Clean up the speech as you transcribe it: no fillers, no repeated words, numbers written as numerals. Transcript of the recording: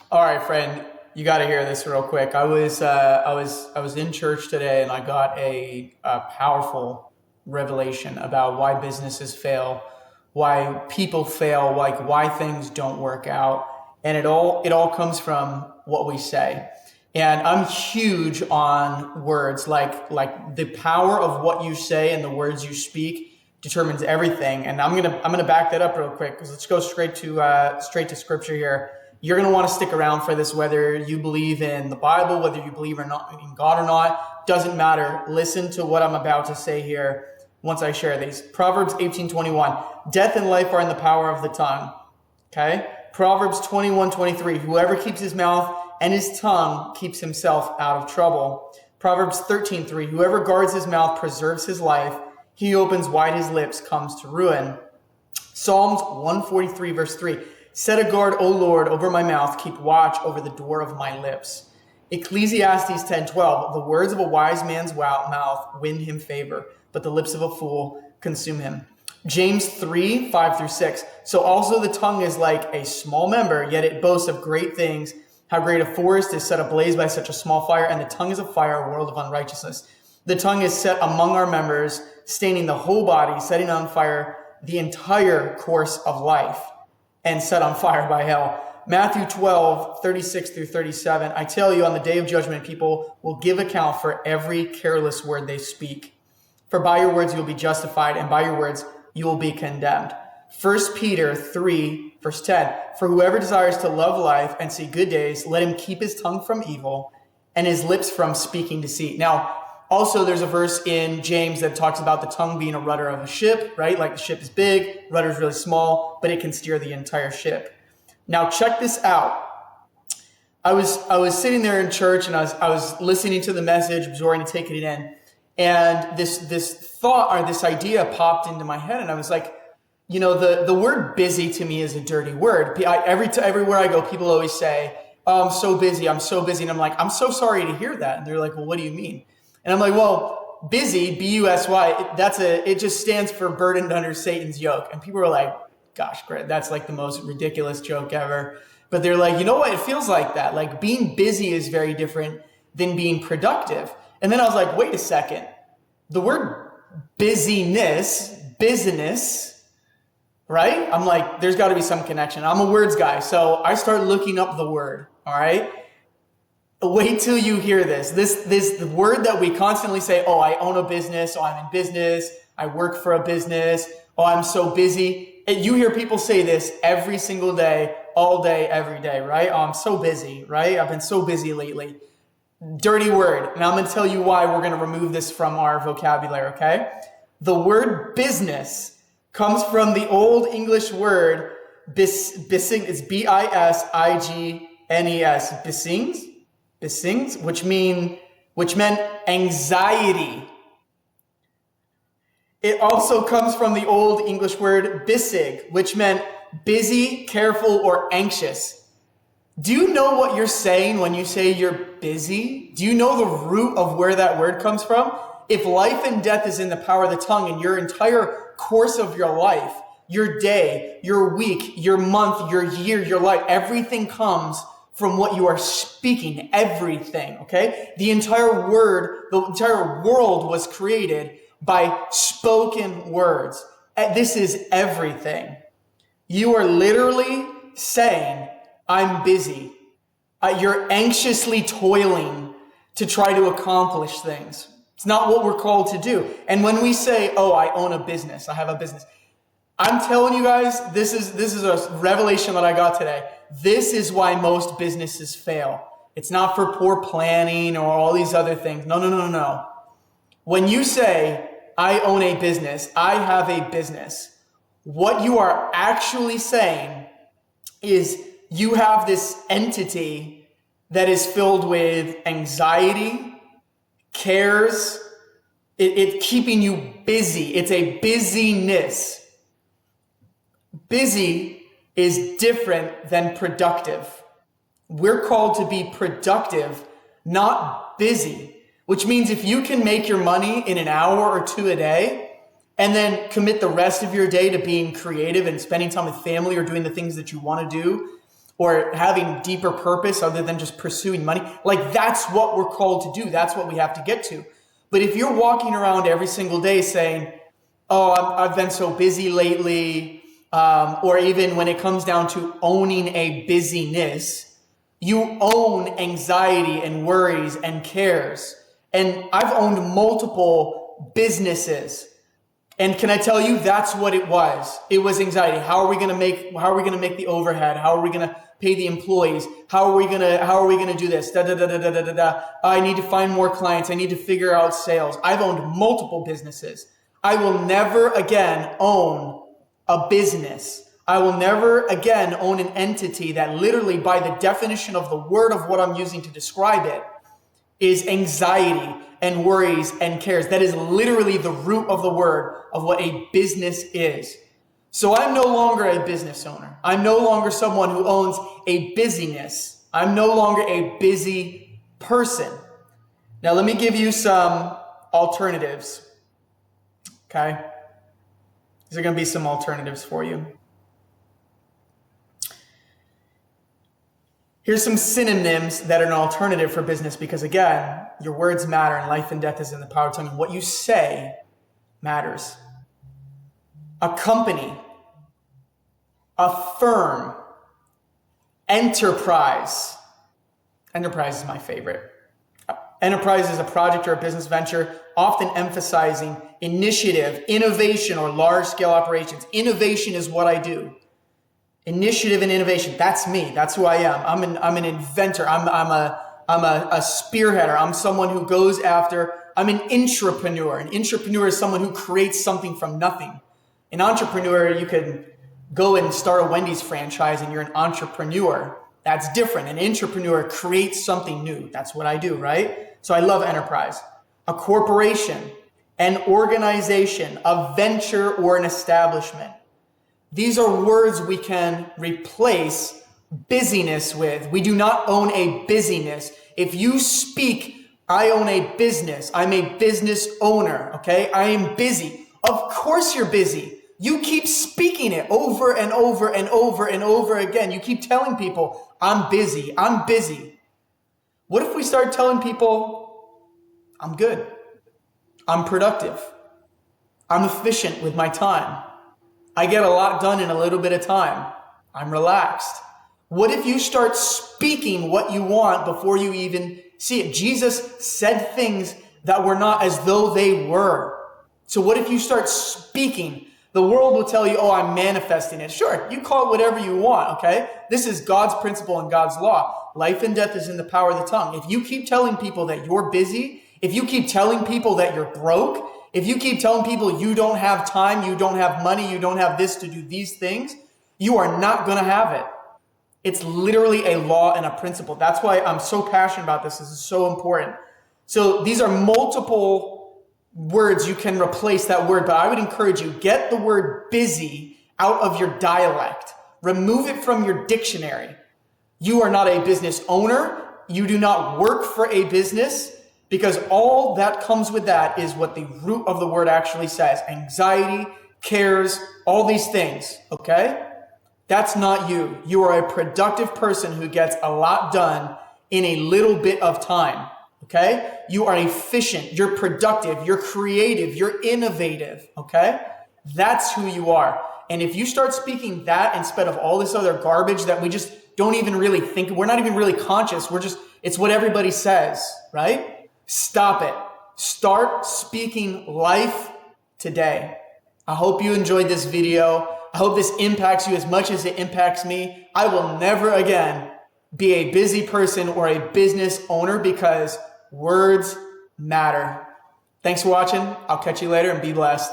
All right, friend, you got to hear this real quick. I was in church today, and I got a powerful revelation about why businesses fail, why people fail, like why things don't work out, and it all comes from what we say. And I'm huge on words, like the power of what you say and the words you speak determines everything. And I'm gonna back that up real quick because let's go straight to scripture here. You're going to want to stick around for this, whether you believe in the Bible, whether you believe or not in God or not, doesn't matter. Listen to what I'm about to say here once I share these. Proverbs 18:21. Death and life are in the power of the tongue. Okay? Proverbs 21:23. Whoever keeps his mouth and his tongue keeps himself out of trouble. Proverbs 13:3. Whoever guards his mouth preserves his life. He who opens wide his lips comes to ruin. Psalms 143 verse 3. Set a guard, O Lord, over my mouth. Keep watch over the door of my lips. Ecclesiastes 10:12. The words of a wise man's mouth win him favor, but the lips of a fool consume him. James 3:5-6. So also the tongue is like a small member, yet it boasts of great things. How great a forest is set ablaze by such a small fire, and the tongue is a fire, a world of unrighteousness. The tongue is set among our members, staining the whole body, setting on fire the entire course of life, and set on fire by hell. Matthew 12:36-37. I tell you, on the day of judgment, people will give account for every careless word they speak. For by your words you will be justified, and by your words you will be condemned. 1 Peter 3, verse 10. For whoever desires to love life and see good days, let him keep his tongue from evil and his lips from speaking deceit. Now, also, there's a verse in James that talks about the tongue being a rudder of a ship, right? Like the ship is big, rudder is really small, but it can steer the entire ship. Now, check this out. I was sitting there in church and I was listening to the message, absorbing and taking it in, and this thought or this idea popped into my head, and I was like, the word busy to me is a dirty word. Everywhere I go, people always say, "Oh, I'm so busy," and I'm like, "I'm so sorry to hear that." And they're like, "Well, what do you mean?" And I'm like, well, busy, B-U-S-Y, it just stands for burdened under Satan's yoke. And people are like, gosh, Greg, that's like the most ridiculous joke ever. But they're like, you know what? It feels like that. Like being busy is very different than being productive. And then I was like, wait a second. The word business, right? I'm like, there's got to be some connection. I'm a words guy. So I start looking up the word, all right? Wait till you hear this. This the word that we constantly say, oh, I own a business, oh, I'm in business, I work for a business, oh, I'm so busy. And you hear people say this every single day, all day, every day, right? Oh, I'm so busy, right? I've been so busy lately. Dirty word. And I'm going to tell you why we're going to remove this from our vocabulary, okay? The word business comes from the Old English word bising, it's B-I-S-I-G-N-E-S, bisings, which meant anxiety. It also comes from the Old English word bisig, which meant busy, careful, or anxious. Do you know what you're saying when you say you're busy? Do you know the root of where that word comes from? If life and death is in the power of the tongue, and your entire course of your life, your day, your week, your month, your year, your life, everything comes from what you are speaking, everything, okay? The entire world was created by spoken words. This is everything. You are literally saying, I'm busy. You're anxiously toiling to try to accomplish things. It's not what we're called to do. And when we say, oh, I own a business, I have a business, I'm telling you guys, this is a revelation that I got today. This is why most businesses fail. It's not for poor planning or all these other things. No. When you say, I own a business, I have a business, what you are actually saying is you have this entity that is filled with anxiety, cares, it's keeping you busy. It's a busyness. Busy is different than productive. We're called to be productive, not busy, which means if you can make your money in an hour or two a day and then commit the rest of your day to being creative and spending time with family or doing the things that you want to do, or having deeper purpose other than just pursuing money. Like, that's what we're called to do. That's what we have to get to. But if you're walking around every single day saying, oh, I've been so busy lately, or even when it comes down to owning a busyness, you own anxiety and worries and cares. And I've owned multiple businesses. And can I tell you, that's what it was. It was anxiety. How are we going to make the overhead? How are we going to pay the employees? How are we going to do this? I need to find more clients. I need to figure out sales. I've owned multiple businesses. I will never again own a business. I will never again own an entity that literally, by the definition of the word of what I'm using to describe it, is anxiety and worries and cares. That is literally the root of the word of what a business is. So I'm no longer a business owner. I'm no longer someone who owns a busyness. I'm no longer a busy person. Now let me give you some alternatives. Okay? These are going to be some alternatives for you. Here's some synonyms that are an alternative for business, because again, your words matter and life and death is in the power of tongue. What you say matters. A company, a firm, enterprise. Enterprise is my favorite. Enterprise is a project or a business venture, often emphasizing initiative, innovation, or large-scale operations. Innovation is what I do. Initiative and innovation. That's me. That's who I am. I'm an inventor. I'm a spearheader. I'm someone who goes after. I'm an intrapreneur. An intrapreneur is someone who creates something from nothing. An entrepreneur, you could go and start a Wendy's franchise and you're an entrepreneur. That's different. An intrapreneur creates something new. That's what I do, right? So I love enterprise. A corporation, an organization, a venture, or an establishment. These are words we can replace busyness with. We do not own a busyness. If you speak, I own a business. I'm a business owner, okay? I am busy. Of course you're busy. You keep speaking it over and over and over and over again. You keep telling people, I'm busy. I'm busy. What if we start telling people, I'm good. I'm productive. I'm efficient with my time. I get a lot done in a little bit of time. I'm relaxed. What if you start speaking what you want before you even see it? Jesus said things that were not as though they were. So what if you start speaking? The world will tell you, oh, I'm manifesting it. Sure, you call it whatever you want, okay? This is God's principle and God's law. Life and death is in the power of the tongue. If you keep telling people that you're busy, if you keep telling people that you're broke, if you keep telling people you don't have time, you don't have money, you don't have this to do these things, you are not going to have it. It's literally a law and a principle. That's why I'm so passionate about this. This is so important. So these are multiple words you can replace that word, but I would encourage you, get the word busy out of your dialect. Remove it from your dictionary. You are not a business owner. You do not work for a business. Because all that comes with that is what the root of the word actually says. Anxiety, cares, all these things, okay? That's not you. You are a productive person who gets a lot done in a little bit of time, okay? You are efficient, you're productive, you're creative, you're innovative, okay? That's who you are. And if you start speaking that instead of all this other garbage that we just don't even really think, we're not even really conscious, it's what everybody says, right? Stop it. Start speaking life today. I hope you enjoyed this video. I hope this impacts you as much as it impacts me. I will never again be a busy person or a business owner because words matter. Thanks for watching. I'll catch you later and be blessed.